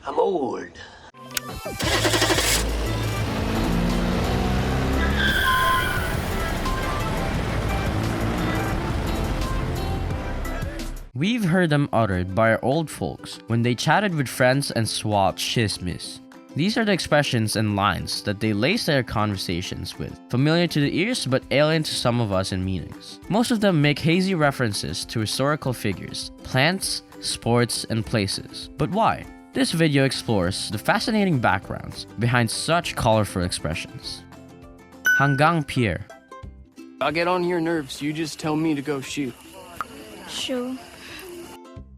I'm old. We've heard them uttered by our old folks when they chatted with friends and swapped chismis. These are the expressions and lines that they lace their conversations with, familiar to the ears but alien to some of us in meanings. Most of them make hazy references to historical figures, plants, sports, and places. But why? This video explores the fascinating backgrounds behind such colorful expressions. Hanggang Pier. I'll get on your nerves, you just tell me to go shoot. Sure.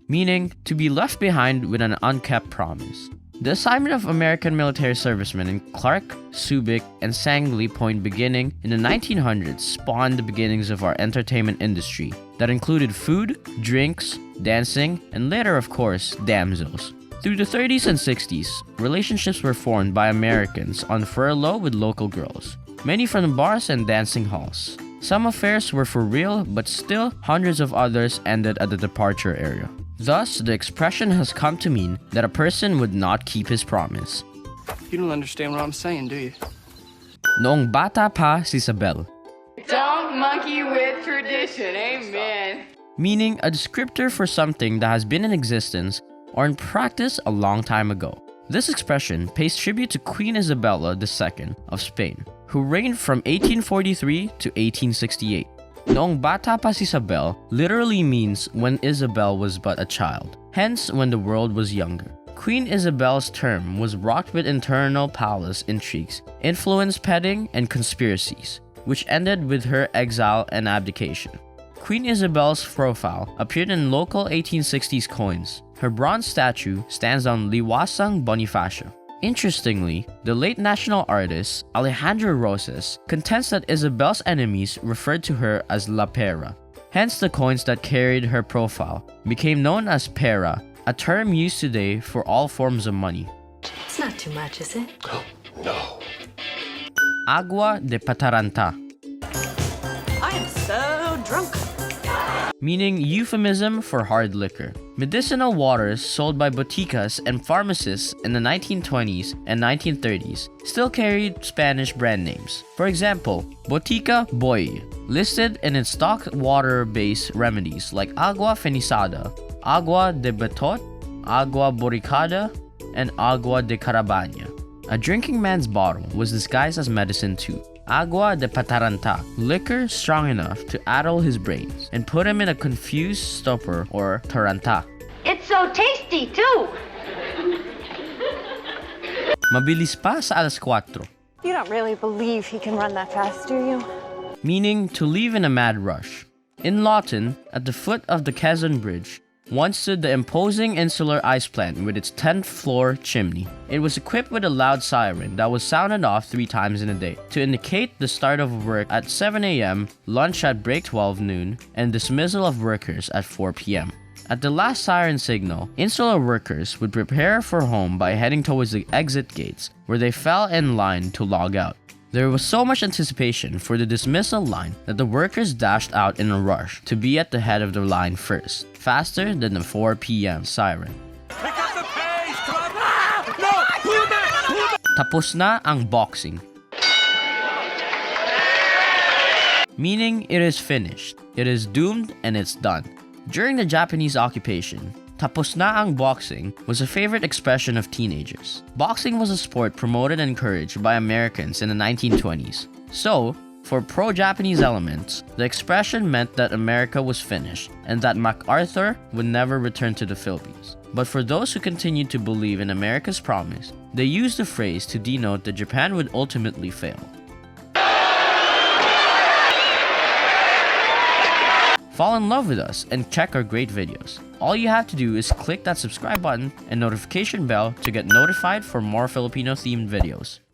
Meaning to be left behind with an unkept promise. The assignment of American military servicemen in Clark, Subic, and Sangley Point beginning in the 1900s spawned the beginnings of our entertainment industry that included food, drinks, dancing, and later, of course, damsels. Through the 30s and 60s, relationships were formed by Americans on furlough with local girls, many from the bars and dancing halls. Some affairs were for real, but still, hundreds of others ended at the departure area. Thus, the expression has come to mean that a person would not keep his promise. You don't understand what I'm saying, do you? Noong bata pa si Sabel. Don't monkey with tradition, amen. Meaning a descriptor for something that has been in existence or in practice a long time ago. This expression pays tribute to Queen Isabella II of Spain, who reigned from 1843 to 1868. Noong bata pa si Sabel literally means when Isabel was but a child, hence when the world was younger. Queen Isabel's term was wrought with internal palace intrigues, influence peddling, and conspiracies, which ended with her exile and abdication. Queen Isabel's profile appeared in local 1860s coins. Her bronze statue stands on Liwasang Bonifacio. Interestingly, the late national artist Alejandro Rosas contends that Isabel's enemies referred to her as La Pera. Hence, the coins that carried her profile became known as pera, a term used today for all forms of money. It's not too much, is it? No. Agua de Pataranta, I am so drunk. meaning euphemism for hard liquor. Medicinal waters sold by boticas and pharmacists in the 1920s and 1930s still carried Spanish brand names. For example, Botica Boy, listed in its stock water-based remedies like Agua Fenisada, Agua de Batata, Agua Boricada, and Agua de Carabana. A drinking man's bottle was disguised as medicine too. Agua de Pataranta, liquor strong enough to addle his brains and put him in a confused stupor or taranta. It's so tasty, too. Mabilis pa sa alas Kwatro, You don't really believe he can run that fast, do you? meaning to leave in a mad rush. In Lawton, at the foot of the Quezon Bridge, once stood the imposing insular ice plant with its 10th floor chimney. It was equipped with a loud siren that was sounded off 3 times in a day to indicate the start of work at 7 a.m., lunch at break 12 noon, and dismissal of workers at 4 p.m. At the last siren signal, insular workers would prepare for home by heading towards the exit gates, where they fell in line to log out. There was so much anticipation for the dismissal line that the workers dashed out in a rush to be at the head of the line first, faster than the 4 p.m. siren. Pick up the pace! Come on! No! Pull back! Pull back! Tapos na ang boksing. Meaning it is finished, it is doomed, and it's done. During the Japanese occupation, Tapos Na Ang Boksing was a favorite expression of teenagers. Boxing was a sport promoted and encouraged by Americans in the 1920s. So, for pro-Japanese elements, the expression meant that America was finished and that MacArthur would never return to the Philippines. But for those who continued to believe in America's promise, they used the phrase to denote that Japan would ultimately fail. Fall in love with us and check our great videos. All you have to do is click that subscribe button and notification bell to get notified for more Filipino themed videos.